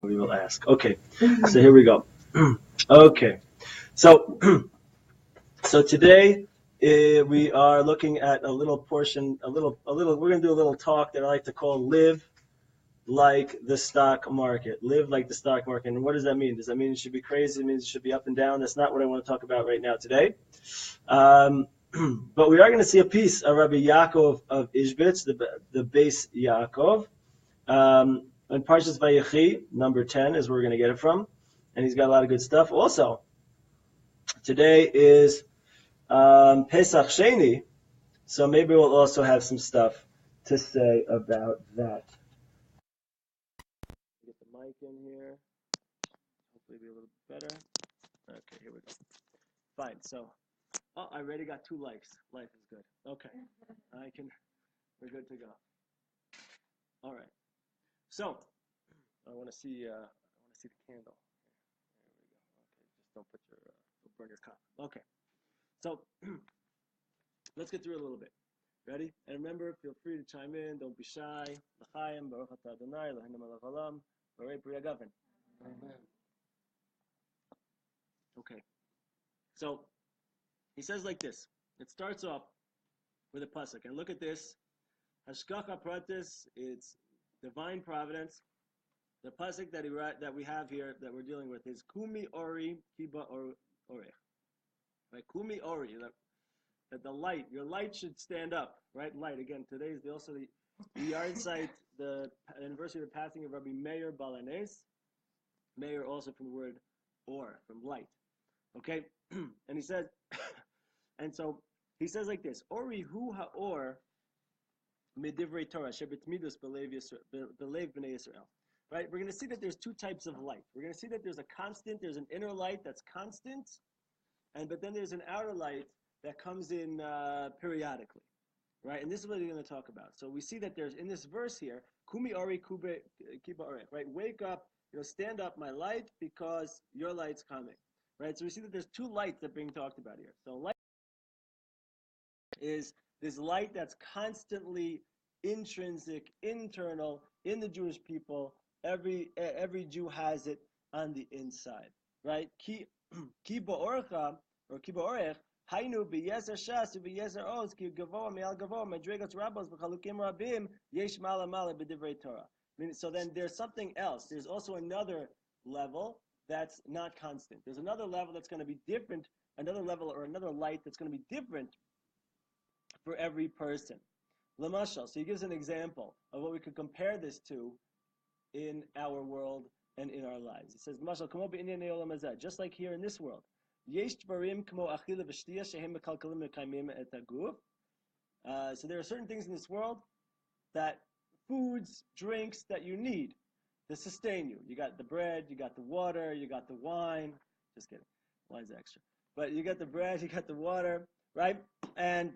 We will ask. Okay, so here we go. Okay, so so today we are looking at a little portion, a little. We're going to do a little talk that I like to call "Live Like the Stock Market." Live like the stock market. And what does that mean? Does that mean it should be crazy? It means it should be up and down? That's not what I want to talk about right now today. Um, but we are going to see a piece of Rabbi Yaakov of Ishbitz, the base Yaakov. And Parshas Vayechi, number 10, is where we're going to get it from. And he's got a lot of good stuff. Also, today is Pesach Sheni, so maybe we'll also have some stuff to say about that. Get the mic in here. Hopefully, be a little bit better. Okay, here we go. Fine. So, oh, I already got 2 likes. Life is good. Okay, I can. We're good to go. All right. So, I want to see. I want to see the candle. There we go. Okay, just don't put your. Don't burn your cup. Okay. So, let's get through it a little bit. Ready? And remember, feel free to chime in. Don't be shy. L'chaim, baruch atah Adonai, Eloheinu melech haolam, borei pri hagafen. Amen. Okay. So he says like this. It starts off with a pasuk, and look at this. Hashgacha pratis. It's divine providence. The pasuk that we have here that we're dealing with is kumi ori kiba orech. Right? Kumi ori. That the light, your light should stand up, right? Light again. Today is also the yard site, the anniversary of the passing of Rabbi Meir Balanes. Meir also from the word or, from light. Okay, and he says, and so he says like this: Ori hu haor midivrei Torah shebetmidus belev bnei Yisrael. Right? We're going to see that there's 2 types of light. We're going to see that there's a constant, there's an inner light that's constant, but then there's an outer light that comes in periodically, right? And this is what we're going to talk about. So we see that there's in this verse here, kumi ori kube kiba ore, right? Wake up, stand up, my light, because your light's coming, right? So we see that there's 2 lights that are being talked about here. So light is this light that's constantly intrinsic, internal in the Jewish people. Every Jew has it on the inside, right? Ki ba'orcha or ki ba'orech haynu beyezer shas beyezer oz ki gavoa me'al gavoa madrigas rabbos b'chalukim rabim yesh mala mala b'divrei Torah. So then there's something else. There's also another level that's not constant. There's another level that's going to be different. Another level or another light that's going to be different for every person. Lamashal. So he gives an example of what we could compare this to in our world and in our lives. He says, Mashal, just like here in this world. So there are certain things in this world that foods, drinks that you need to sustain you. You got the bread, you got the water, you got the wine. Just kidding. Wine's extra. But you got the bread, you got the water, right? And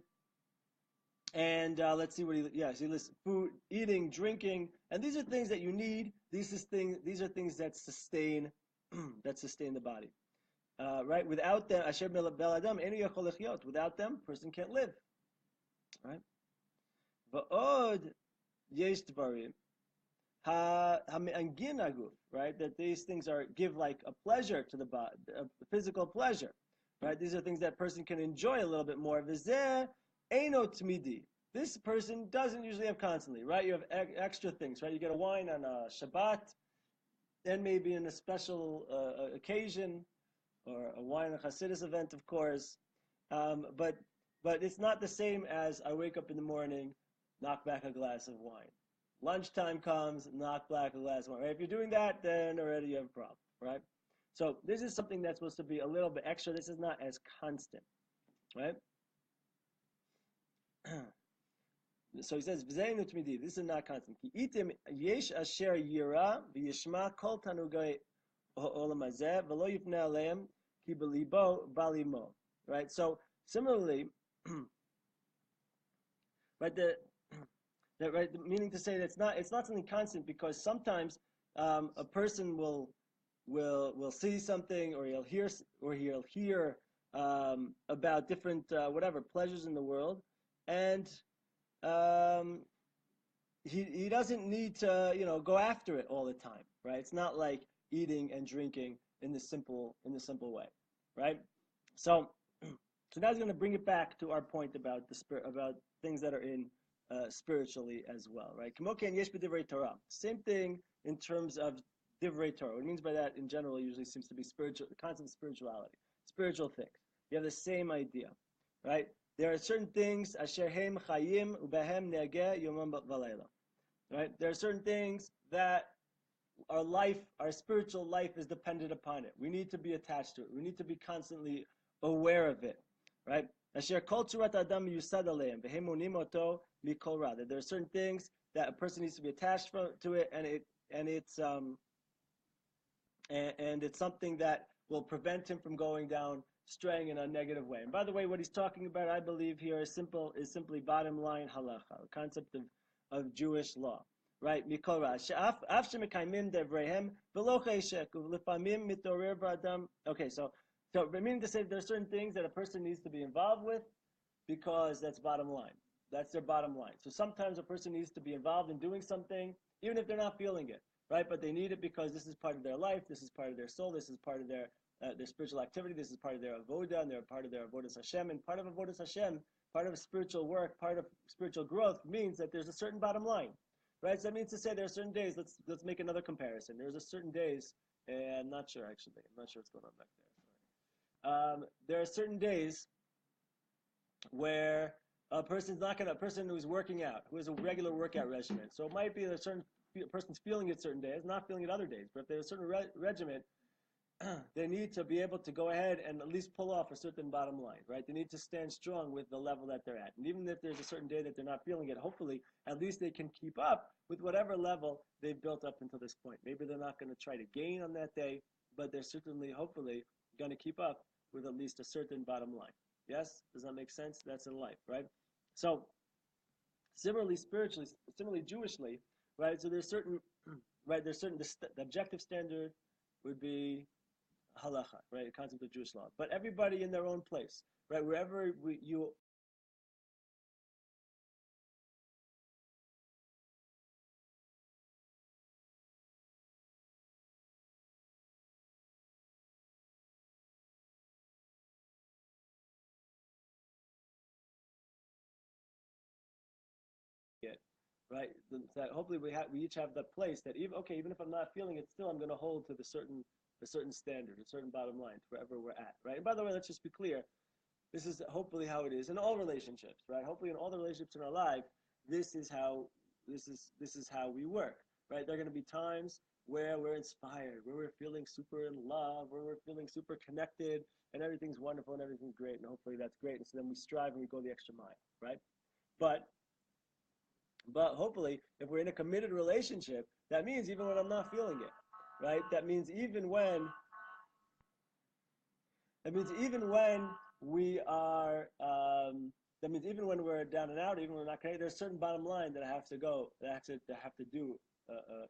let's see what he lists: food, eating, drinking, and these are things that you need. These are things that sustain the body, right? Without them, asher bel adam enu yachol lechyot. Without them, person can't live, right? Va'od yesh dvarim ha'me'angin aguf, right? That these things give like a pleasure to the body, a physical pleasure, right? These are things that person can enjoy a little bit more. V'zeh eino tmidi. This person doesn't usually have constantly, right? You have extra things, right? You get a wine on a Shabbat, then maybe in a special occasion, or a wine on a Hasidus event, of course. But it's not the same as I wake up in the morning, knock back a glass of wine. Lunchtime comes, knock back a glass of wine. Right? If you're doing that, then already you have a problem, right? So this is something that's supposed to be a little bit extra. This is not as constant, right? So he says, this is not constant. Yesh asher yira v'yishma kol tanugay olam hazeh v'lo yifnei aleim ki b'libo balimo. Right. So similarly, right, right, meaning to say that it's not something constant, because sometimes a person will see something, or he'll hear about different whatever pleasures in the world, and he doesn't need to go after it all the time, right? It's not like eating and drinking in the simple way, right? So, so now he's going to bring it back to our point about the spirit, about things that are in spiritually as well, right? Same thing in terms of divrei Torah. What it means by that in general usually seems to be spiritual, the concept of spirituality, spiritual things. You have the same idea, right? There are certain things, asher hem chayim ubehem neageh yomam v'layla, right? There are certain things that our life, our spiritual life is dependent upon it. We need to be attached to it. We need to be constantly aware of it, right? Asher kol tzurat adam yusad aleim v'hem onim oto mikol ra. There are certain things that a person needs to be attached to it, and it's something that will prevent him from going down, straying in a negative way. And by the way, what he's talking about, I believe here, is simply bottom line halacha, the concept of Jewish law, right? Mikora. Okay, so meaning to say there are certain things that a person needs to be involved with because that's bottom line. That's their bottom line. So sometimes a person needs to be involved in doing something, even if they're not feeling it, right? But they need it because this is part of their life, this is part of their soul, this is part of their spiritual activity, this is part of their avodah, and they're part of their avodas Hashem. And part of avodas Hashem, part of spiritual work, part of spiritual growth means that there's a certain bottom line, right? So that means to say there are certain days. Let's make another comparison. There's a certain days, and I'm not sure actually. I'm not sure what's going on back there. There are certain days where a person who's working out, who has a regular workout regimen. So it might be that a person's feeling it certain days, not feeling it other days. But if there's a certain regimen, they need to be able to go ahead and at least pull off a certain bottom line, right? They need to stand strong with the level that they're at. And even if there's a certain day that they're not feeling it, hopefully, at least they can keep up with whatever level they've built up until this point. Maybe they're not going to try to gain on that day, but they're certainly, hopefully, going to keep up with at least a certain bottom line. Yes? Does that make sense? That's in life, right? So, similarly, spiritually, similarly, Jewishly, right? So there's certain, right? The objective standard would be halacha, right? The concept of Jewish law. But everybody in their own place, right? Wherever you get, right? That hopefully we each have that place that even if I'm not feeling it, still I'm going to hold to a certain standard, a certain bottom line, wherever we're at, right? And by the way, let's just be clear. This is hopefully how it is in all relationships, right? Hopefully in all the relationships in our life, this is how we work, right? There are going to be times where we're inspired, where we're feeling super in love, where we're feeling super connected, and everything's wonderful and everything's great, and hopefully that's great. And so then we strive and we go the extra mile, right? But hopefully, if we're in a committed relationship, that means even when I'm not feeling it, right? That means even when we are, that means even when we're down and out, even when we're not connected, there's a certain bottom line that I have to go, that I have to do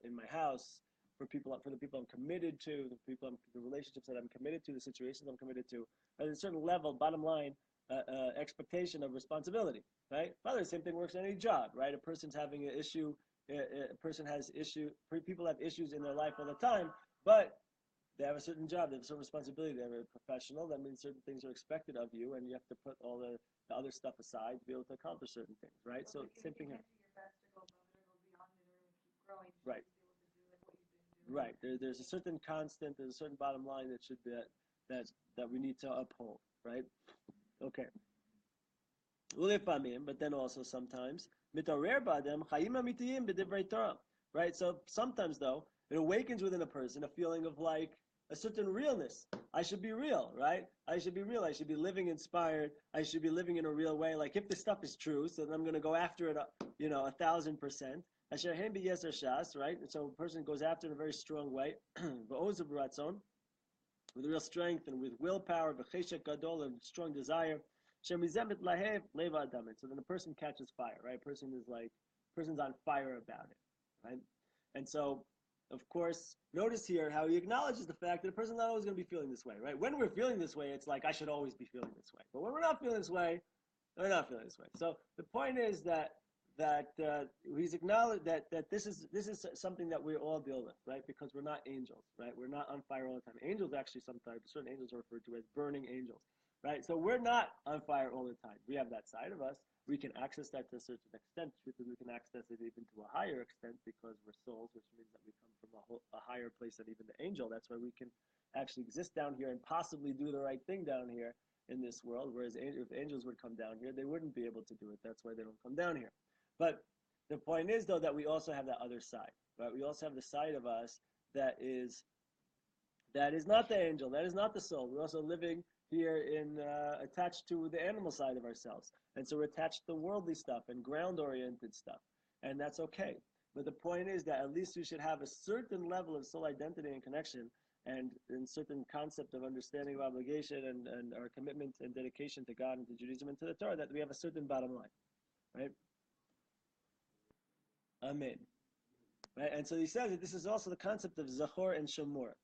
in my house for the people I'm committed to, the relationships that I'm committed to, the situations I'm committed to. There's a certain level, bottom line, expectation of responsibility, right? By the way, the same thing works in any job, right? A person's having an issue, people have issues in their life all the time, but they have a certain job, they have a certain responsibility, they're a professional, that means certain things are expected of you, and you have to put all the other stuff aside to be able to accomplish certain things, right? So same thing here. Right. Right. There's a certain constant, there's a certain bottom line that should be that we need to uphold, right? Okay. But then also sometimes, right? So sometimes though, it awakens within a person a feeling of like a certain realness. I should be real, right? I should be real. I should be living inspired. I should be living in a real way. Like if this stuff is true, so then I'm going to go after it, 1,000%. Right? And so a person goes after it in a very strong way, with real strength and with willpower, and strong desire. So then the person catches fire, right? Person's on fire about it, right? And so, of course, notice here how he acknowledges the fact that a person's not always going to be feeling this way, right? When we're feeling this way, it's like I should always be feeling this way. But when we're not feeling this way, we're not feeling this way. So the point is that that he's acknowledged that this is something that we all deal with, right? Because we're not angels, right? We're not on fire all the time. Angels actually sometimes certain angels are referred to as burning angels, right? So we're not on fire all the time. We have that side of us. We can access that to a certain extent. Truth is, we can access it even to a higher extent because we're souls, which means that we come from a higher place than even the angel. That's why we can actually exist down here and possibly do the right thing down here in this world. Whereas if angels would come down here, they wouldn't be able to do it. That's why they don't come down here. But the point is, though, that we also have that other side, right? We also have the side of us that is not the angel, that is not the soul. We're also living here in attached to the animal side of ourselves, and so we're attached to worldly stuff and ground-oriented stuff, and that's okay. But the point is that at least we should have a certain level of soul identity and connection, and certain concept of understanding of obligation and our commitment and dedication to God and to Judaism and to the Torah, that we have a certain bottom line, right? Amen. Right? And so he says that this is also the concept of Zachor and Shomor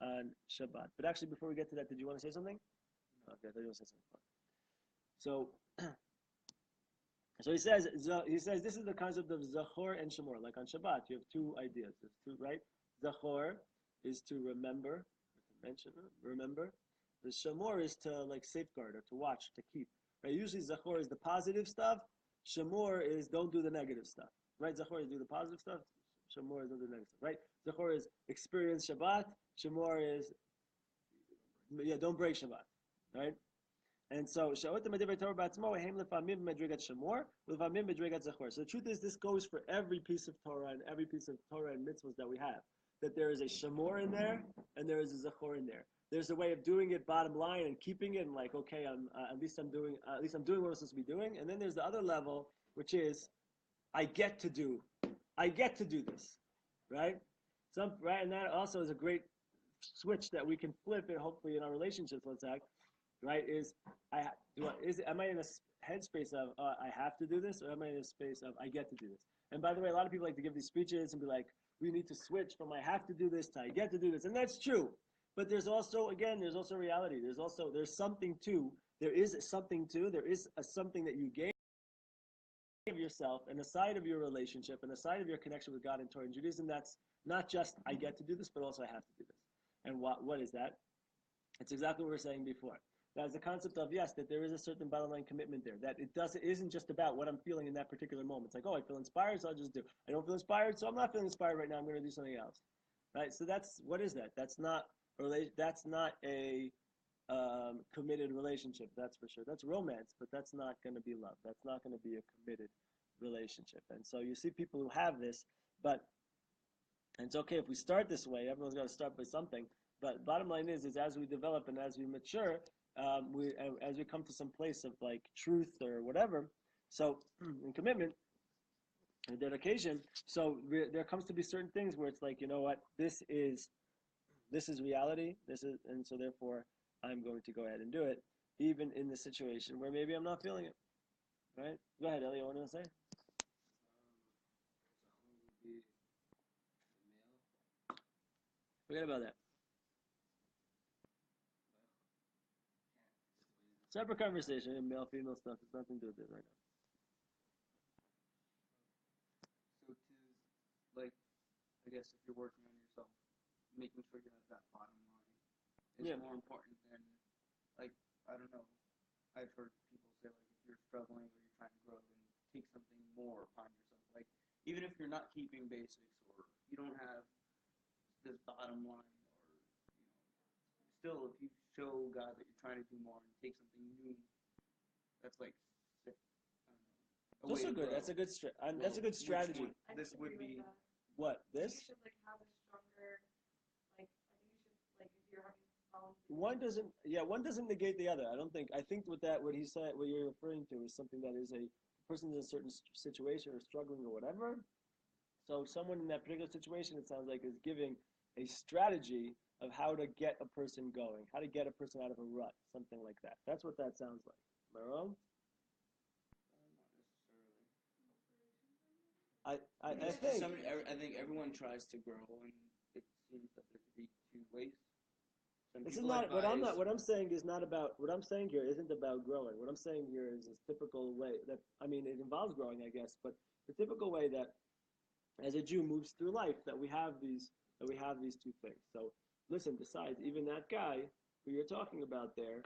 on Shabbat. But actually, before we get to that, did you want to say something? No, okay, I thought you want to say something. So he says this is the concept of Zachor and Shomor. Like on Shabbat, you have two ideas. There's two, right? Zachor is to remember, to mention, remember. The Shomor is to like safeguard or to watch, to keep. Right? Usually Zachor is the positive stuff. Shomor is don't do the negative stuff. Right? Zachor is do the positive stuff. Shomor is do the negative stuff. Right? Zachor is experience Shabbat. Shomor is don't break Shabbat. Right? And so, so the truth is, this goes for every piece of Torah and every piece of Torah and mitzvahs that we have. That there is a shamor in there and there is a zachor in there. There's a way of doing it bottom line and keeping it and like, okay, at least I'm doing what I'm supposed to be doing. And then there's the other level, which is I get to do this, right? Right, and that also is a great switch that we can flip it hopefully in our relationships. Let's say, right? Am I in a headspace of I have to do this, or am I in a space of I get to do this? And by the way, a lot of people like to give these speeches and be like, we need to switch from I have to do this to I get to do this, and that's true. But there's also reality. There is something that you gave yourself and a side of your relationship and a side of your connection with God and Torah and Judaism. That's not just I get to do this, but also I have to do this. And what is that? It's exactly what we were saying before. That's the concept of, yes, that there is a certain bottom line commitment there. That it isn't just about what I'm feeling in that particular moment. It's like, oh, I feel inspired, so I'll just do. I don't feel inspired, so I'm not feeling inspired right now. I'm going to do something else, right? So what is that? That's not a committed relationship. That's for sure. That's romance, but that's not going to be love. That's not going to be a committed relationship. And so you see people who have this, and it's okay if we start this way. Everyone's got to start by something. But bottom line is as we develop and as we mature, as we come to some place of like truth or whatever, so in commitment and dedication, so there comes to be certain things where it's like, you know what, this is reality. And so therefore I'm going to go ahead and do it, even in the situation where maybe I'm not feeling it. Right? Go ahead, Elliot. What do you want to say? Forget about that. Separate conversation, male, female stuff. It's nothing to do with it right now. So to, like, I guess if you're working on yourself, making sure you have that bottom line is more important than, like, I don't know. I've heard people say, like, if you're struggling or you're trying to grow, then take something more upon yourself. Like, even if you're not keeping basics or you don't have this bottom line, or, still, if you show God that you're trying to do more and take something new, that's like, I don't know, Also good. That's a good that's a good strategy. This would be that. What this? You should like have a stronger, like I think you should like if you're having problems. One doesn't negate the other. I think what he said, what you're referring to is something that is a person in a certain situation or struggling or whatever. So someone in that particular situation, it sounds like, is giving a strategy of how to get a person going, how to get a person out of a rut, something like that. That's what that sounds like. Am I wrong? I think. I think everyone tries to grow, and it seems that there could be two ways. Some This is people not what I'm advise. not. What I'm saying is not about. What I'm saying here isn't about growing. What I'm saying here is this typical way that I mean it involves growing, I guess, but the typical way that as a Jew moves through life that we have these two things. So listen, besides even that guy who you're talking about there,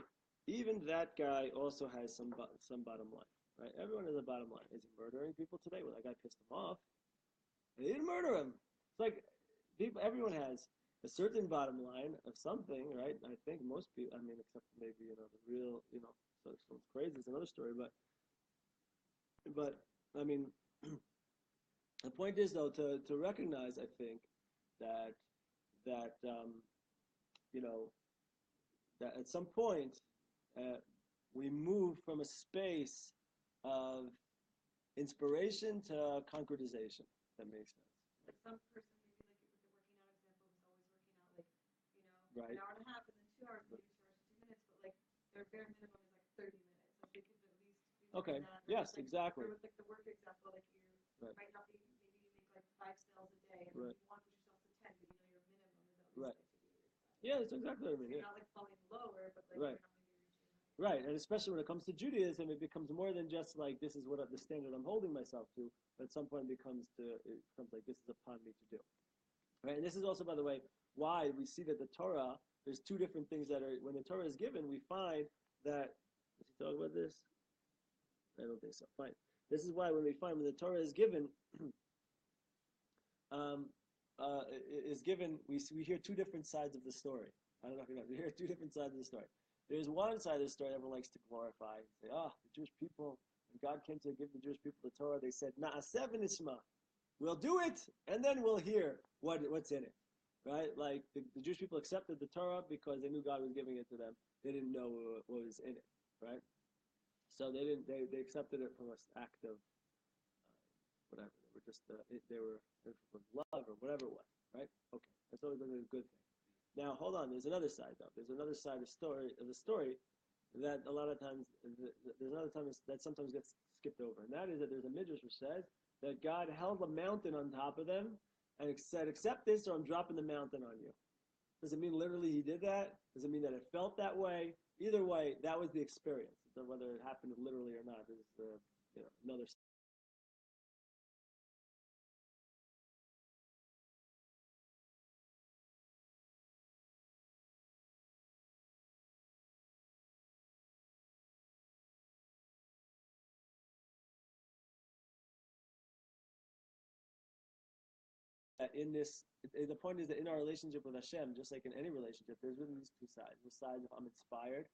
even that guy also has some bottom line, right? Everyone has a bottom line. Is he murdering people today? Well, that guy pissed him off. They didn't murder him. It's like people. Everyone has a certain bottom line of something, right? I think most people. I mean, except maybe the real, so if someone's crazy is another story. But I mean, the point is though to recognize. I think that that you know that at some point we move from a space of inspiration to concretization. If that makes sense. Like some person, maybe like with the working out example, was always working out like, Right. an hour and a half and then 2 hours, maybe 2 hours and 2 minutes, but like their bare minimum is like 30 minutes. Like they could at least be Okay. doing that. Yes, like, exactly. or with like the work example, like you Right. might not be, maybe you make like 5 sales a day, and Right. you want to push yourself to 10, but your minimum is at least Right. like 2 days. Yeah, that's exactly what I So mean. you're Yeah. not like falling lower, but like Right. you're not maybe reaching. Right, and especially when it comes to Judaism, it becomes more than just like this is what the standard I'm holding myself to. But at some point, it becomes like this is upon me to do. Right, and this is also, by the way, why we see that the Torah. There's two different things that are when the Torah is given, we find that. Did he talk about this? I don't think so. Fine. This is why when we find when the Torah is given, um, we hear two different sides of the story. I don't know if you know. We hear two different sides of the story. There's one side of the story everyone likes to glorify and say, the Jewish people, when God came to give the Jewish people the Torah, they said, Na'aseh v'nishma. We'll do it, and then we'll hear what's in it. Right? Like the Jewish people accepted the Torah because they knew God was giving it to them. They didn't know what was in it. Right? So they accepted it from an act of whatever. They were just from love or whatever it was. Right? Okay. That's always a good thing. Now hold on. There's another side though. There's another side of the story that a lot of times there's another time that sometimes gets skipped over, and that is that there's a midrash which says that God held a mountain on top of them and said, "Accept this, or I'm dropping the mountain on you." Does it mean literally he did that? Does it mean that it felt that way? Either way, that was the experience. So whether it happened literally or not is another. In this, the point is that in our relationship with Hashem, just like in any relationship, there's really these two sides. The side of I'm inspired,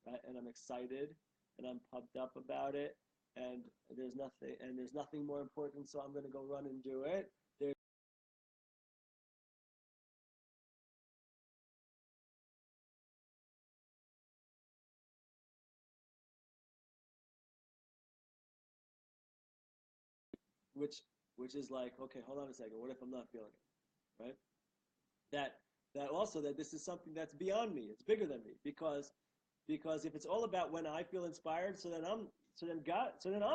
right, and I'm excited, and I'm pumped up about it, and there's nothing more important, so I'm going to go run and do it. There's which which is like, okay, hold on a second. What if I'm not feeling it, right? That that also that this is something that's beyond me. It's bigger than me because if it's all about when I feel inspired, so then I'm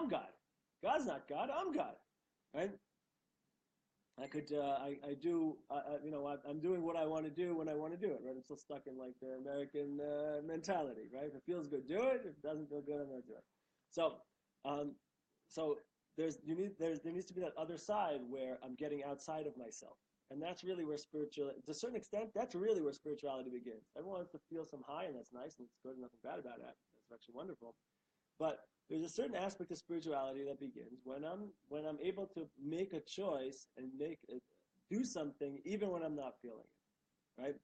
God. God's not God. I'm God, right? I could, I do, I'm doing what I want to do when I want to do it, right? I'm still stuck in like the American mentality, right? If it feels good, do it. If it doesn't feel good, I'm not doing it. So, um, so there needs to be that other side where I'm getting outside of myself, and that's really where to a certain extent, that's really where spirituality begins. Everyone wants to feel some high, and that's nice, and it's good, nothing bad about that. That's actually wonderful. But there's a certain aspect of spirituality that begins when I'm able to make a choice and do something even when I'm not feeling it, right?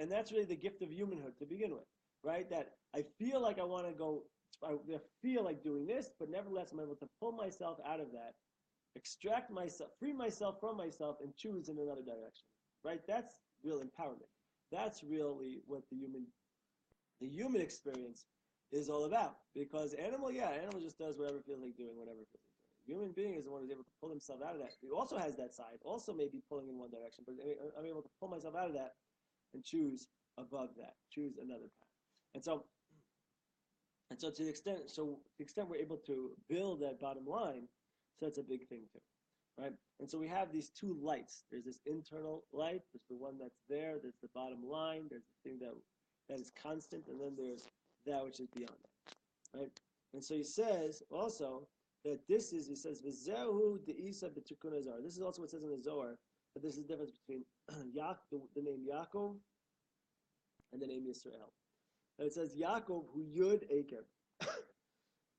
And that's really the gift of humanhood to begin with, right? That I feel like I want to go, I feel like doing this, but nevertheless I'm able to pull myself out of that, extract myself, free myself from myself, and choose in another direction, right? That's real empowerment. That's really what the human experience is all about. Because animal just does whatever it feels like doing, whatever it feels like doing. Human being is the one who's able to pull himself out of that. He also has that side, also maybe pulling in one direction, but I'm able to pull myself out of that and choose above that, choose another path. And so, to the extent we're able to build that bottom line, so that's a big thing too. right? And so we have these two lights. There's this internal light. There's the one that's there. There's the bottom line. There's the thing that is constant, and then there's that which is beyond that, right? And so he says also that this is, he says, V'zehu de'isa b'tikun hazar. This is also what it says in the Zohar, but this is the difference between the name Yaakov and the name Yisrael. And it says Yaakov hu Yud Akev.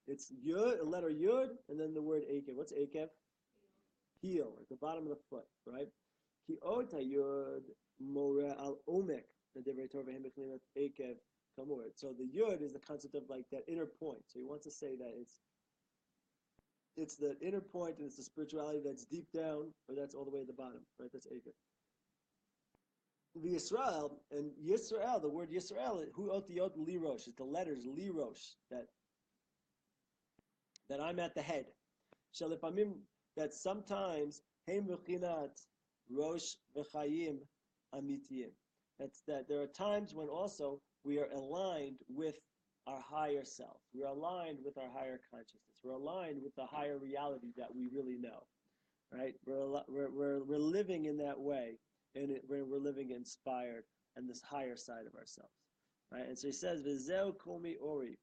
It's Yud, a letter Yud, and then the word Akev. What's Akev? Heel, at the bottom of the foot, right? Ki ota Yud more al omek. So the Yud is the concept of like that inner point. So he wants to say that it's the inner point and it's the spirituality that's deep down, or that's all the way at the bottom, right? That's Akev. The Yisrael, and Yisrael, the word Yisrael, hu otiyot lirosh, is the letters lirosh, that I'm at the head. Shalipamim, that sometimes heim v'chinat rosh v'chayim amitiyim. That's that there are times when also we are aligned with our higher self. We're aligned with our higher consciousness. We're aligned with the higher reality that we really know, right? We're living in that way, and we're living inspired and this higher side of ourselves, right? And so he says, "V'zeu komi ori,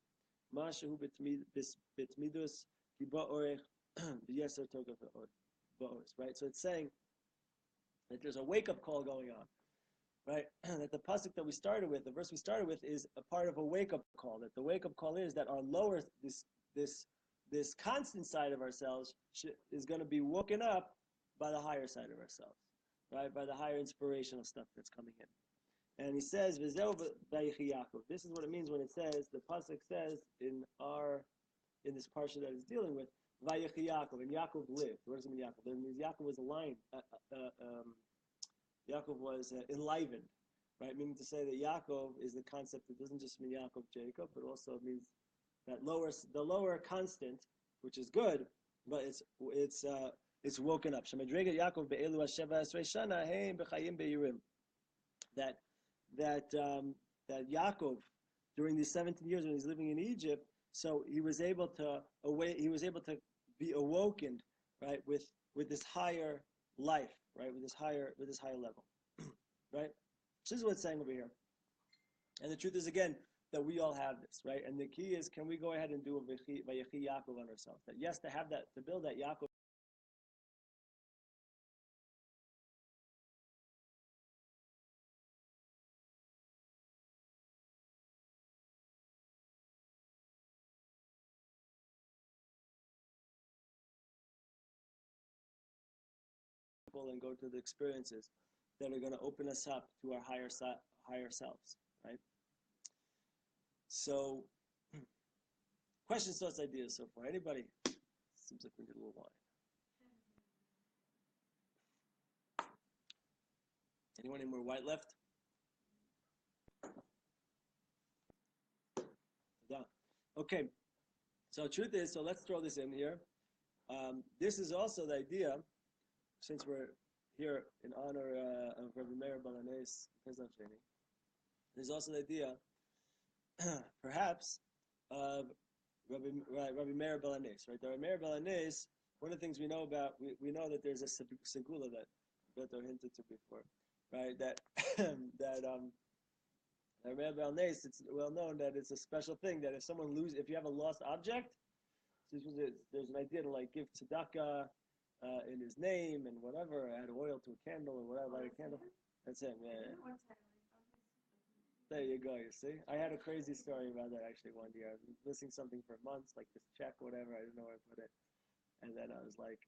mashahu bitmidus kiba orech v'yeser togav ba'oris." Right? So it's saying that there's a wake-up call going on, right? That the pasuk that we started with, the verse we started with, is a part of a wake-up call. That the wake-up call is that our lower, this constant side of ourselves is going to be woken up by the higher side of ourselves, right? By the higher inspirational stuff that's coming in. And he says, "V'zeu v'yichi Yaakov." This is what it means when it says, the pasuk says in this parsha that it's dealing with, "Vayichi Yaakov," and Yaakov lived. What does it mean, Yaakov? It means Yaakov was aligned. Yaakov was enlivened, right? Meaning to say that Yaakov is the concept. It doesn't just mean Yaakov, Jacob, but also means that the lower constant, which is good, but it's woken up. Shemedreget Yaakov be'elu hasheva esrei shana heim b'chayim be'irim. That Yaakov, during these 17 years when he's living in Egypt, so he was able to be awoken, right, with this higher life, right, with this higher level, right. This is what it's saying over here. And the truth is, again, that we all have this, right? And the key is, can we go ahead and do a Vayechi Yaakov on ourselves? That yes, to build that Yaakov. And go to the experiences that are going to open us up to our higher selves, right? So, questions, thoughts, ideas so far? Anybody? Seems like we need a little wine. Anyone any more white left? Done. Okay. So truth is, so let's throw this in here. This is also the idea, since we're here in honor of Rabbi Meir Balanes, there's also the idea, perhaps, of Rabbi Meir Balanes, right? Rabbi Meir Balanes, one of the things we know about, we know that there's a segula that I hinted to before, right? That Rabbi Meir Balanes, it's well known that it's a special thing that if you have a lost object, there's an idea to like give tzedakah in his name and whatever, add oil to a candle or whatever, light a candle. That's it, yeah. There you go, you see? I had a crazy story about that actually one year. I was missing something for months, like this check, whatever, I didn't know where I put it. And then I was like,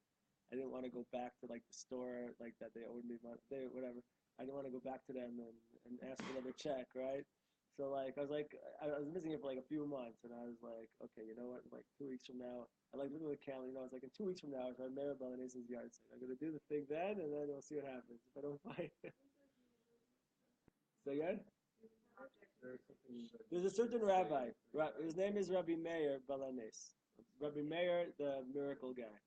I didn't want to go back to like the store, like that they owed me money, whatever. I didn't want to go back to them and ask for another check, right? So like, I was missing it for like a few months, and I was like, okay, you know what, like 2 weeks from now, I like look at the calendar, I was like, in 2 weeks from now, if I marry Balanes's yard sale, I'm going to do the thing then, and then we'll see what happens. If I don't find it. Say again? There's a certain rabbi. His name is Rabbi Meir Balanes. Rabbi Meir, the miracle guy.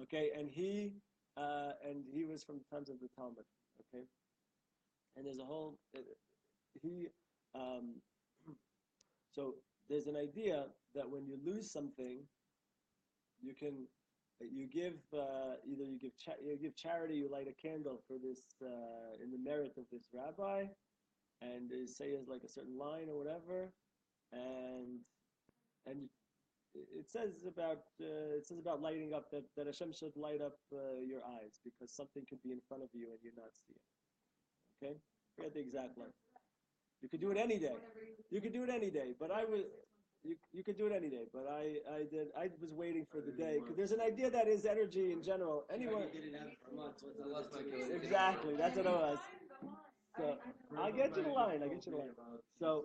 Okay, and he was from the times of the Talmud. Okay, and there's a whole so there's an idea that when you lose something, you can you give either you give charity, you light a candle for this in the merit of this rabbi, and they say is like a certain line or whatever, and and it says about lighting up that Hashem should light up your eyes because something could be in front of you and you're not seeing. Okay, forget the exact line. You could do it any day. You could do it any day, but I was. You could do it any day, but I was waiting for the day because there's an idea that is energy in general. Anyway, exactly. That's what it was. So I'll get you the line. I'll get you the line. So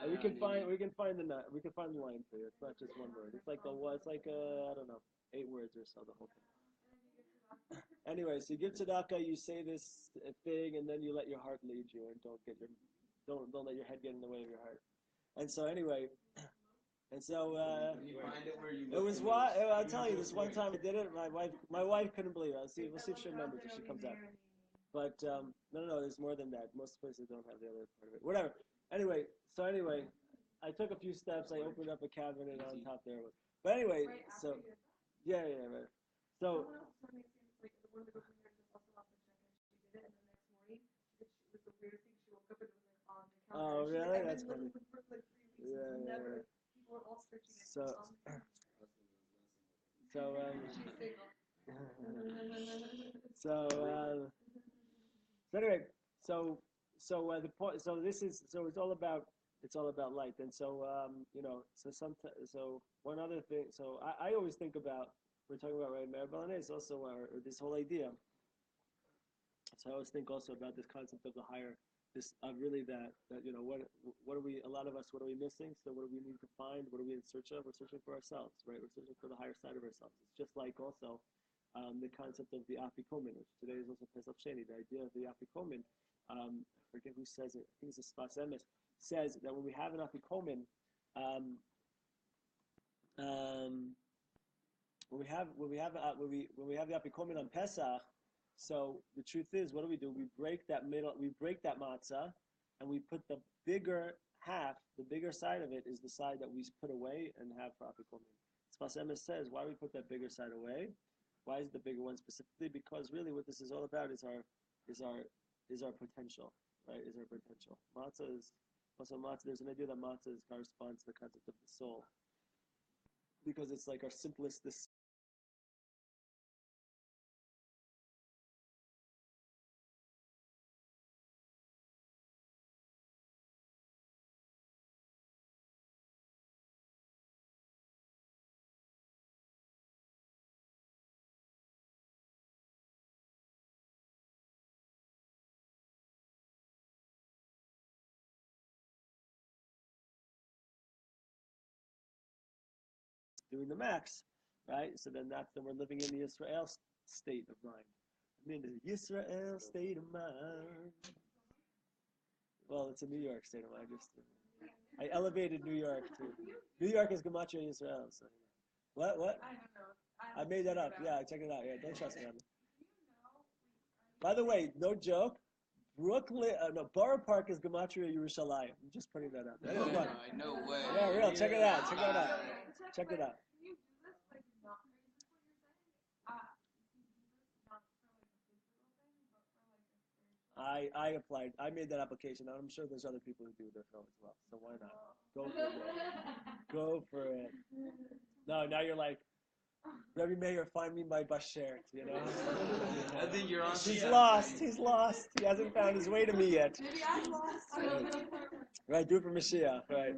we can find the line for you. It's not just one word. It's like I don't know, 8 words or so. The whole thing. Anyway, so you give tzedakah, you say this thing, and then you let your heart lead you, and don't let your head get in the way of your heart. And so anyway, and so it was what I'll tell you. This one time I did it. My wife couldn't believe it. We'll see if she remembers if she comes out. But no, there's more than that. Most places don't have the other part of it. Whatever. Anyway, I took a few steps. I opened up a cabinet on top there. But anyway, so yeah, right. So. One of the girls in there just also off the check and she did it, and the next morning it was the weirdest thing. She woke up and it was like on the counter. Oh, really? That's funny. For like 3 weeks. Yeah. Never. People were all searching it. So anyway, the point. So this is it's all about light, and so so one other thing. So I always think about. We're talking about right, Maribel is also this whole idea. So I always think also about this concept of the higher, this really that what are we? A lot of us, what are we missing? So what do we need to find? What are we in search of? We're searching for ourselves, right? We're searching for the higher side of ourselves. It's just like also the concept of the afikomen, which today is also Pesach Sheni. The idea of the afikomen. I forget who says it. I think it's a Sfas Emes. Says that when we have an afikomen. When we have the afikomen on Pesach, so the truth is, what do? We break that matzah, and we put the bigger half, the bigger side of it is the side that we put away and have for afikomen. Sfas Emes says, why do we put that bigger side away? Why is the bigger one specifically? Because really, what this is all about is our potential, right? Is our potential. Matzah is also matzah. There's an idea that matzah corresponds to the concept of the soul. Because it's like our simplest, this doing the max, right? So then we're living in the Israel state of mind. I'm in the Israel state of mind. Well, it's a New York state of mind. I elevated New York too. New York is Gematria Israel. So. What? I don't know. I made that up. Yeah, check it out. Yeah, don't trust me on it. By the way, no joke. Borough Park is Gematria Yerushalayim. I'm just putting that out. That is fun. No way. Yeah, real. Check it out. Check it out. I applied. I made that application. I'm sure there's other people who do this as well. So why not? Go for it. Go for it. No, now you're like, Rebbe Meir, find me my Bashert, you know? I think you're on. He's lost. He hasn't found his way to me yet. Maybe I'm lost. Right, do it for Mashiach, right.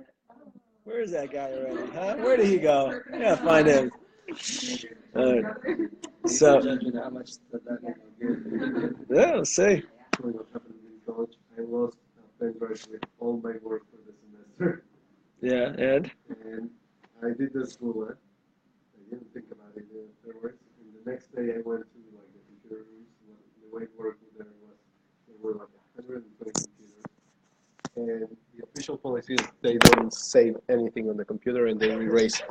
Where is that guy already, huh? Where did he go? Yeah, find him. So, yeah, let's see. What happened in college, I lost virtually all my work for the semester. Yeah, and I did the school. I didn't think about it afterwards. And the next day I went to like the computer rooms. The way it worked there were like 120 computers. And the official policy is they don't save anything on the computer and they erase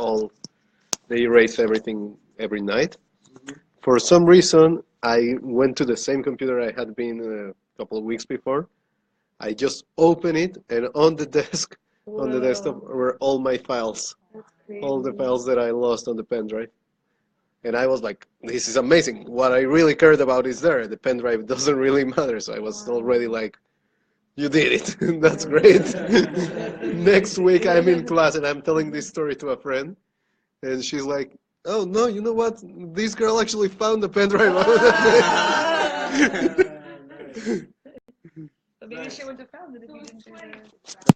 everything every night. Mm-hmm. For some reason, I went to the same computer I had been a couple of weeks before. I just opened it, and on the desk, on the desktop, were all my files. all the files that I lost on the pen drive. And I was like, this is amazing. What I really cared about is there. The pen drive doesn't really matter. So I was already like, you did it. That's great. Next week I'm in class and I'm telling this story to a friend. And she's like, oh no, you know what? This girl actually found the pen drive. But maybe she would have found it if you didn't do that.